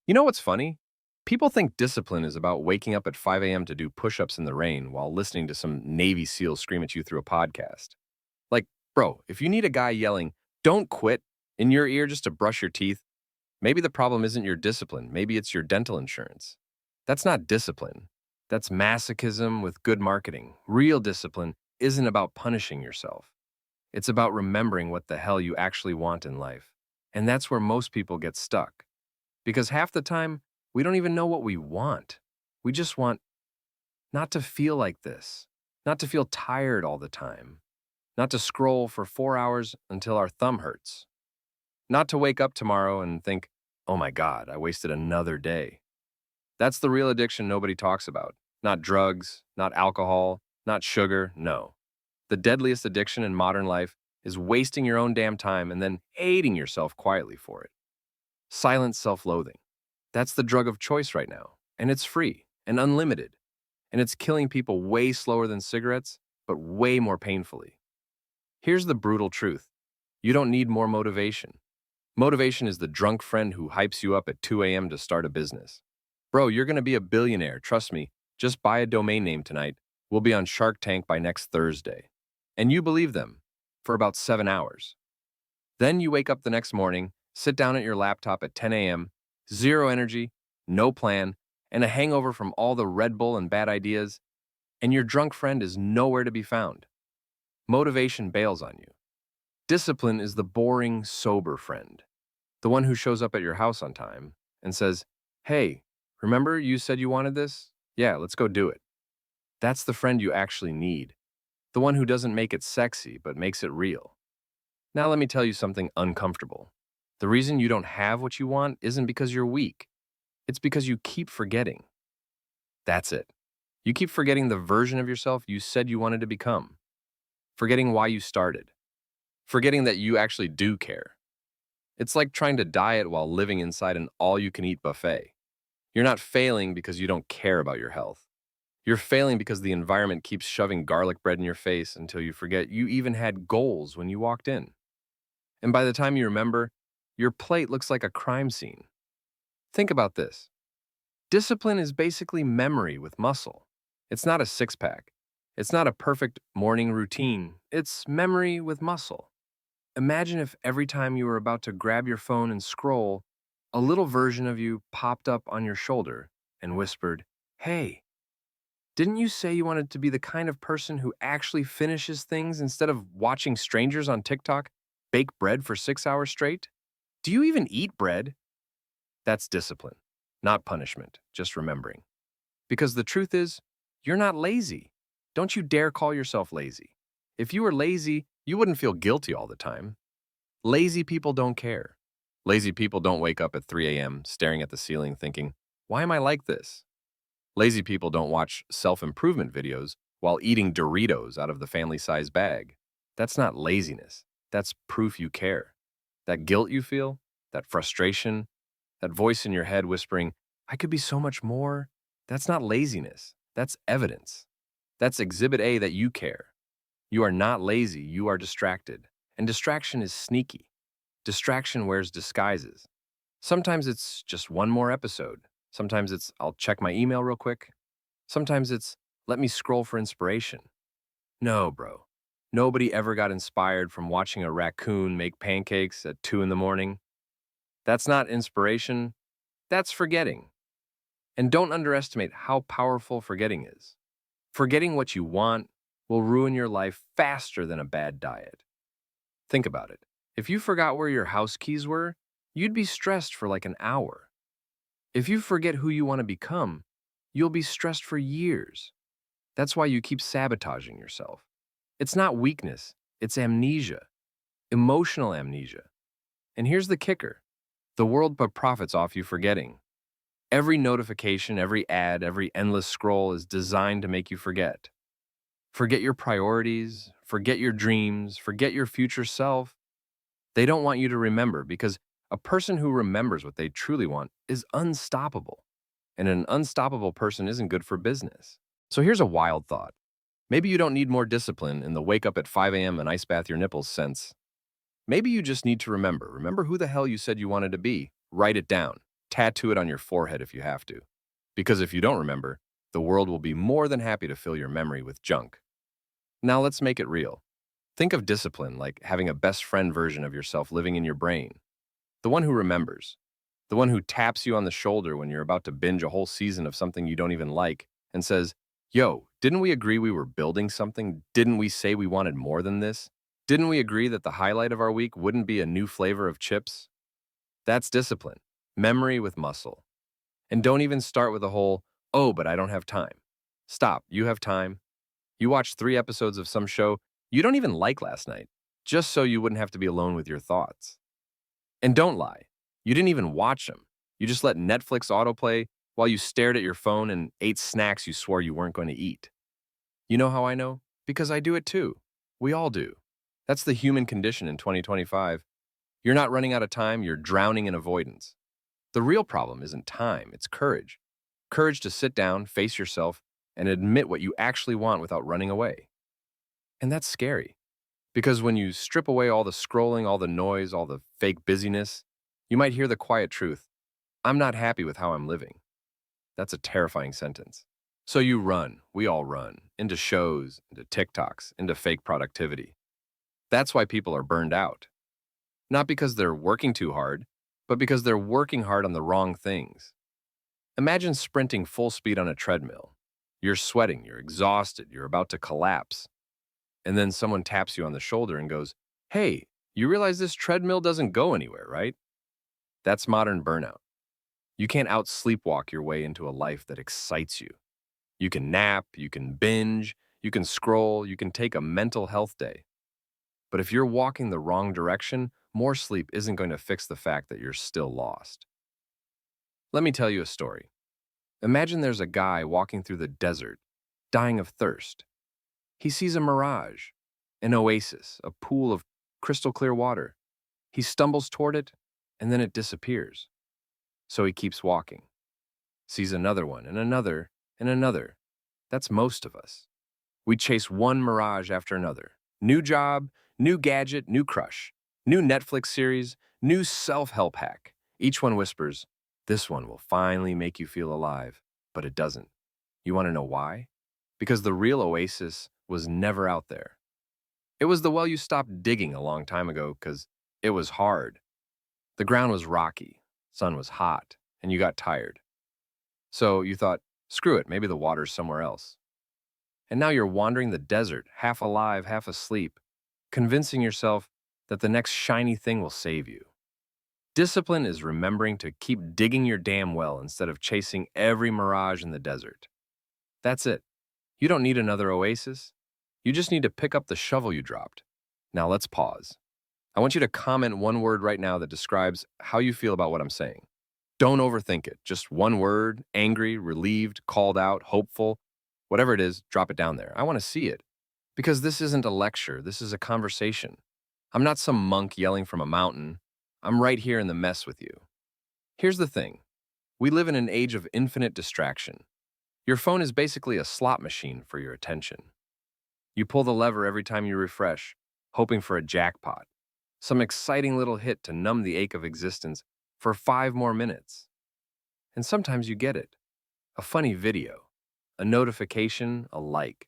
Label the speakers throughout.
Speaker 1: You know what's funny? People think discipline is about waking up at 5 a.m. to do push ups in the rain while listening to some Navy SEAL scream at you through a podcast. Like, bro, if you need a guy yelling, don't quit, in your ear just to brush your teeth, maybe the problem isn't your discipline. Maybe it's your dental insurance. That's not discipline. That's masochism with good marketing. Real discipline isn't about punishing yourself. It's about remembering what the hell you actually want in life. And that's where most people get stuck. Because half the time, we don't even know what we want. We just want not to feel like this, not to feel tired all the time, not to scroll for 4 hours until our thumb hurts, not to wake up tomorrow and think, oh my God, I wasted another day. That's the real addiction nobody talks about. Not drugs, not alcohol, not sugar, no. The deadliest addiction in modern life is wasting your own damn time and then hating yourself quietly for it. Silent self-loathing. That's the drug of choice right now, and it's free and unlimited, and it's killing people way slower than cigarettes, but way more painfully. Here's the brutal truth. You don't need more motivation. Motivation is the drunk friend who hypes you up at 2 a.m. to start a business. Bro, you're going to be a billionaire, trust me. Just buy a domain name tonight. We'll be on Shark Tank by next Thursday. And you believe them for about 7 hours. Then you wake up the next morning, sit down at your laptop at 10 a.m., zero energy, no plan, and a hangover from all the Red Bull and bad ideas, and your drunk friend is nowhere to be found. Motivation bails on you. Discipline is the boring, sober friend, the one who shows up at your house on time and says, hey, remember you said you wanted this? Yeah, let's go do it. That's the friend you actually need, the one who doesn't make it sexy but makes it real. Now let me tell you something uncomfortable. The reason you don't have what you want isn't because you're weak. It's because you keep forgetting. That's it. You keep forgetting the version of yourself you said you wanted to become. Forgetting why you started. Forgetting that you actually do care. It's like trying to diet while living inside an all-you-can-eat buffet. You're not failing because you don't care about your health. You're failing because the environment keeps shoving garlic bread in your face until you forget you even had goals when you walked in. And by the time you remember, your plate looks like a crime scene. Think about this. Discipline is basically memory with muscle. It's not a six-pack. It's not a perfect morning routine. It's memory with muscle. Imagine if every time you were about to grab your phone and scroll, a little version of you popped up on your shoulder and whispered, hey, didn't you say you wanted to be the kind of person who actually finishes things instead of watching strangers on TikTok bake bread for 6 hours straight? Do you even eat bread? That's discipline, not punishment, just remembering. Because the truth is, you're not lazy. Don't you dare call yourself lazy. If you were lazy, you wouldn't feel guilty all the time. Lazy people don't care. Lazy people don't wake up at 3 a.m. staring at the ceiling thinking, why am I like this? Lazy people don't watch self-improvement videos while eating Doritos out of the family-size bag. That's not laziness. That's proof you care. That guilt you feel, that frustration, that voice in your head whispering, I could be so much more, that's not laziness. That's evidence. That's exhibit A that you care. You are not lazy, you are distracted. And distraction is sneaky. Distraction wears disguises. Sometimes it's just one more episode. Sometimes it's, I'll check my email real quick. Sometimes it's, let me scroll for inspiration. No, bro. Nobody ever got inspired from watching a raccoon make pancakes at 2 in the morning. That's not inspiration. That's forgetting. And don't underestimate how powerful forgetting is. Forgetting what you want will ruin your life faster than a bad diet. Think about it. If you forgot where your house keys were, you'd be stressed for like an hour. If you forget who you want to become, you'll be stressed for years. That's why you keep sabotaging yourself. It's not weakness, it's amnesia, emotional amnesia. And here's the kicker. The world but profits off you forgetting. Every notification, every ad, every endless scroll is designed to make you forget. Forget your priorities, forget your dreams, forget your future self. They don't want you to remember because a person who remembers what they truly want is unstoppable. And an unstoppable person isn't good for business. So here's a wild thought. Maybe you don't need more discipline in the wake up at 5 a.m. and ice bath your nipples sense. Maybe you just need to remember who the hell you said you wanted to be. Write it down. Tattoo it on your forehead if you have to. Because if you don't remember, the world will be more than happy to fill your memory with junk. Now let's make it real. Think of discipline like having a best friend version of yourself living in your brain. The one who remembers. The one who taps you on the shoulder when you're about to binge a whole season of something you don't even like and says, "Yo, didn't we agree we were building something? Didn't we say we wanted more than this? Didn't we agree that the highlight of our week wouldn't be a new flavor of chips?" That's discipline. Memory with muscle. And don't even start with a whole, "Oh, but I don't have time." Stop. You have time. You watched 3 episodes of some show you don't even like last night, just so you wouldn't have to be alone with your thoughts. And don't lie. You didn't even watch them. You just let Netflix autoplay while you stared at your phone and ate snacks you swore you weren't going to eat. You know how I know? Because I do it too. We all do. That's the human condition in 2025. You're not running out of time, you're drowning in avoidance. The real problem isn't time, it's courage. Courage to sit down, face yourself, and admit what you actually want without running away. And that's scary. Because when you strip away all the scrolling, all the noise, all the fake busyness, you might hear the quiet truth. I'm not happy with how I'm living. That's a terrifying sentence. So you run, we all run, into shows, into TikToks, into fake productivity. That's why people are burned out. Not because they're working too hard, but because they're working hard on the wrong things. Imagine sprinting full speed on a treadmill. You're sweating, you're exhausted, you're about to collapse. And then someone taps you on the shoulder and goes, "Hey, you realize this treadmill doesn't go anywhere, right?" That's modern burnout. You can't out-sleepwalk your way into a life that excites you. You can nap, you can binge, you can scroll, you can take a mental health day. But if you're walking the wrong direction, more sleep isn't going to fix the fact that you're still lost. Let me tell you a story. Imagine there's a guy walking through the desert, dying of thirst. He sees a mirage, an oasis, a pool of crystal clear water. He stumbles toward it, and then it disappears. So he keeps walking, sees another one, and another, and another. That's most of us. We chase one mirage after another. New job, new gadget, new crush, new Netflix series, new self-help hack. Each one whispers, "This one will finally make you feel alive," but it doesn't. You want to know why? Because the real oasis was never out there. It was the well you stopped digging a long time ago because it was hard. The ground was rocky, sun was hot, and you got tired. So you thought, screw it, maybe the water's somewhere else. And now you're wandering the desert, half alive, half asleep, convincing yourself that the next shiny thing will save you. Discipline is remembering to keep digging your damn well instead of chasing every mirage in the desert. That's it. You don't need another oasis. You just need to pick up the shovel you dropped. Now let's pause. I want you to comment one word right now that describes how you feel about what I'm saying. Don't overthink it. Just one word: angry, relieved, called out, hopeful. Whatever it is, drop it down there. I want to see it. Because this isn't a lecture, this is a conversation. I'm not some monk yelling from a mountain. I'm right here in the mess with you. Here's the thing. We live in an age of infinite distraction. Your phone is basically a slot machine for your attention. You pull the lever every time you refresh, hoping for a jackpot, some exciting little hit to numb the ache of existence for 5 more minutes. And sometimes you get it. A funny video, a notification, a like.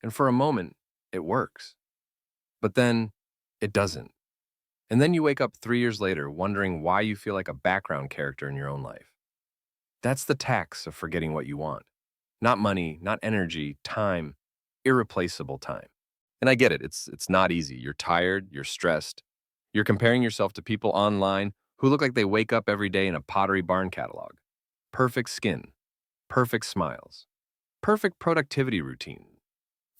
Speaker 1: And for a moment, it works. But then, it doesn't. And then you wake up 3 years later wondering why you feel like a background character in your own life. That's the tax of forgetting what you want. Not money, not energy, time, irreplaceable time. And I get it, it's not easy. You're tired, you're stressed. You're comparing yourself to people online who look like they wake up every day in a Pottery Barn catalog. Perfect skin, perfect smiles, perfect productivity routine,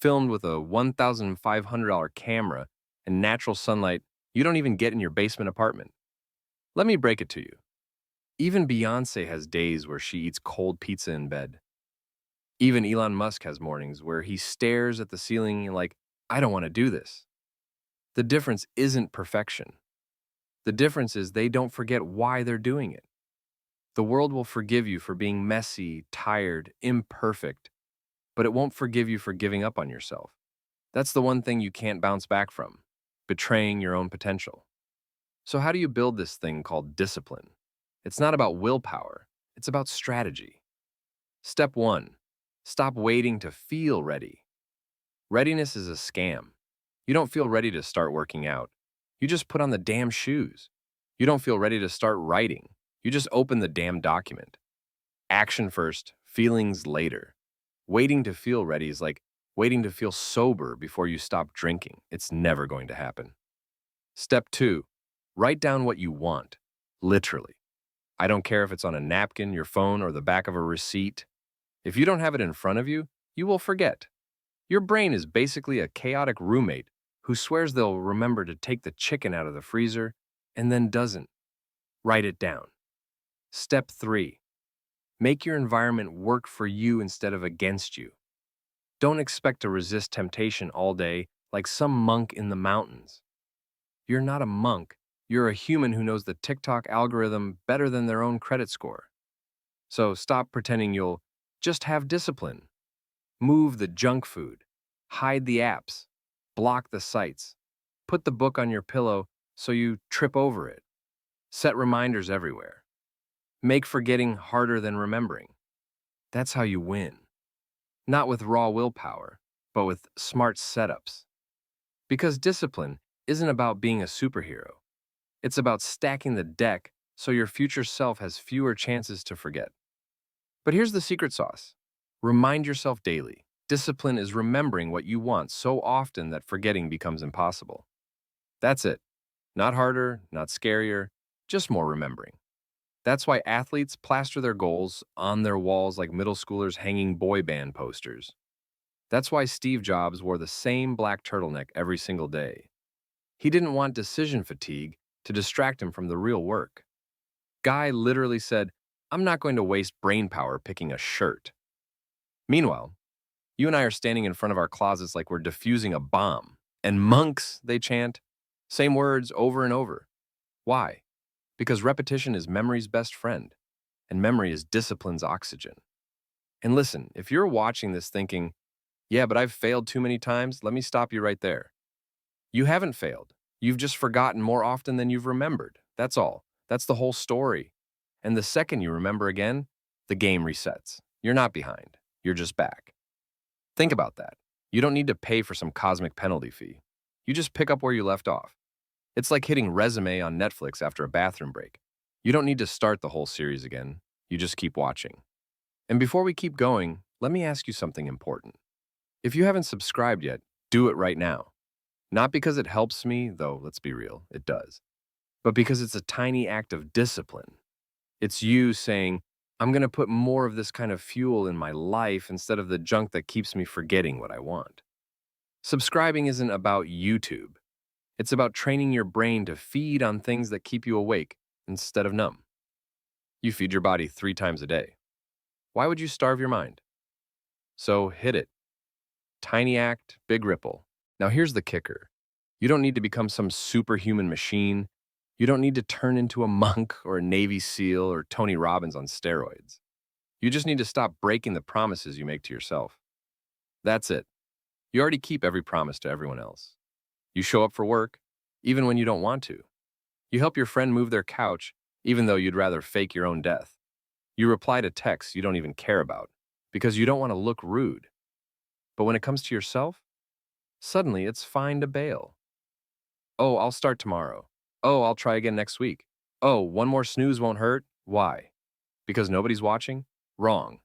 Speaker 1: filmed with a $1,500 camera and natural sunlight you don't even get in your basement apartment. Let me break it to you. Even Beyoncé has days where she eats cold pizza in bed. Even Elon Musk has mornings where he stares at the ceiling like, "I don't want to do this." The difference isn't perfection. The difference is they don't forget why they're doing it. The world will forgive you for being messy, tired, imperfect, but it won't forgive you for giving up on yourself. That's the one thing you can't bounce back from, betraying your own potential. So how do you build this thing called discipline? It's not about willpower, it's about strategy. Step 1. Stop waiting to feel ready. Readiness is a scam. You don't feel ready to start working out. You just put on the damn shoes. You don't feel ready to start writing. You just open the damn document. Action first, feelings later. Waiting to feel ready is like waiting to feel sober before you stop drinking. It's never going to happen. Step 2. Write down what you want. Literally. I don't care if it's on a napkin, your phone, or the back of a receipt. If you don't have it in front of you, you will forget. Your brain is basically a chaotic roommate who swears they'll remember to take the chicken out of the freezer and then doesn't. Write it down. Step 3. Make your environment work for you instead of against you. Don't expect to resist temptation all day like some monk in the mountains. You're not a monk. You're a human who knows the TikTok algorithm better than their own credit score. So stop pretending you'll just have discipline. Move the junk food. Hide the apps. Block the sites. Put the book on your pillow so you trip over it. Set reminders everywhere. Make forgetting harder than remembering. That's how you win. Not with raw willpower, but with smart setups. Because discipline isn't about being a superhero. It's about stacking the deck so your future self has fewer chances to forget. But here's the secret sauce. Remind yourself daily. Discipline is remembering what you want so often that forgetting becomes impossible. That's it. Not harder, not scarier, just more remembering. That's why athletes plaster their goals on their walls like middle schoolers hanging boy band posters. That's why Steve Jobs wore the same black turtleneck every single day. He didn't want decision fatigue to distract him from the real work. Guy literally said, "I'm not going to waste brain power picking a shirt." Meanwhile, you and I are standing in front of our closets like we're defusing a bomb. And monks, they chant, same words over and over. Why? Because repetition is memory's best friend, and memory is discipline's oxygen. And listen, if you're watching this thinking, yeah, but I've failed too many times, let me stop you right there. You haven't failed. You've just forgotten more often than you've remembered. That's all. That's the whole story. And the second you remember again, the game resets. You're not behind. You're just back. Think about that. You don't need to pay for some cosmic penalty fee. You just pick up where you left off. It's like hitting resume on Netflix after a bathroom break. You don't need to start the whole series again. You just keep watching. And before we keep going, let me ask you something important. If you haven't subscribed yet, do it right now. Not because it helps me, though let's be real, it does, but because it's a tiny act of discipline. It's you saying, I'm going to put more of this kind of fuel in my life instead of the junk that keeps me forgetting what I want. Subscribing isn't about YouTube. It's about training your brain to feed on things that keep you awake instead of numb. You feed your body 3 times a day. Why would you starve your mind? So hit it. Tiny act, big ripple. Now here's the kicker. You don't need to become some superhuman machine. You don't need to turn into a monk or a Navy SEAL or Tony Robbins on steroids. You just need to stop breaking the promises you make to yourself. That's it. You already keep every promise to everyone else. You show up for work, even when you don't want to. You help your friend move their couch, even though you'd rather fake your own death. You reply to texts you don't even care about, because you don't want to look rude. But when it comes to yourself, suddenly it's fine to bail. Oh, I'll start tomorrow. Oh, I'll try again next week. Oh, one more snooze won't hurt. Why? Because nobody's watching? Wrong.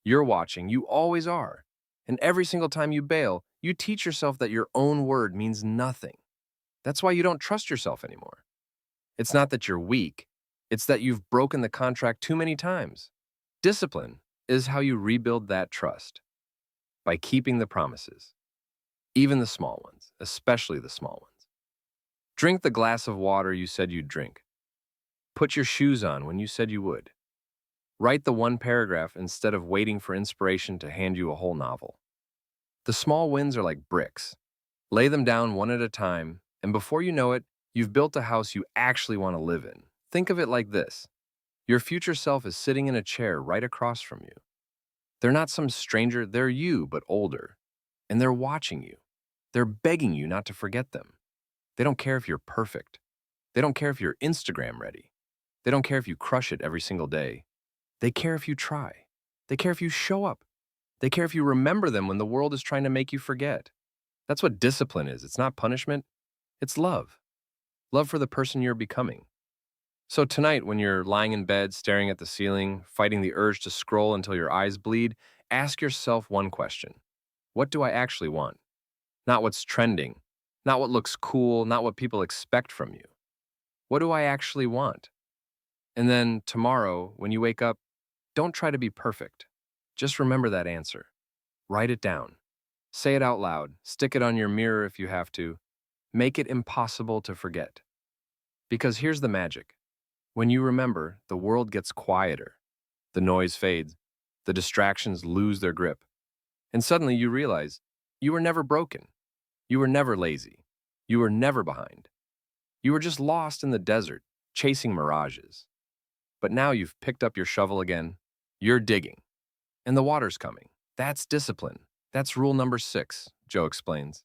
Speaker 1: You're watching. You always are. And every single time you bail, you teach yourself that your own word means nothing. That's why you don't trust yourself anymore. It's not that you're weak. It's that you've broken the contract too many times. Discipline is how you rebuild that trust. By keeping the promises. Even the small ones, especially the small ones. Drink the glass of water you said you'd drink. Put your shoes on when you said you would. Write the one paragraph instead of waiting for inspiration to hand you a whole novel. The small wins are like bricks. Lay them down one at a time, and before you know it, you've built a house you actually want to live in. Think of it like this. Your future self is sitting in a chair right across from you. They're not some stranger, they're you, but older. And they're watching you. They're begging you not to forget them. They don't care if you're perfect. They don't care if you're Instagram ready. They don't care if you crush it every single day. They care if you try. They care if you show up. They care if you remember them when the world is trying to make you forget. That's what discipline is. It's not punishment, it's love. Love for the person you're becoming. So tonight, when you're lying in bed, staring at the ceiling, fighting the urge to scroll until your eyes bleed, ask yourself one question. What do I actually want? Not what's trending, not what looks cool, not what people expect from you. What do I actually want? And then tomorrow, when you wake up, don't try to be perfect. Just remember that answer. Write it down. Say it out loud. Stick it on your mirror if you have to. Make it impossible to forget. Because here's the magic. When you remember, the world gets quieter. The noise fades. The distractions lose their grip. And suddenly you realize you were never broken. You were never lazy. You were never behind. You were just lost in the desert, chasing mirages. But now you've picked up your shovel again. You're digging. And the water's coming. That's discipline. That's rule number 6, Joe explains.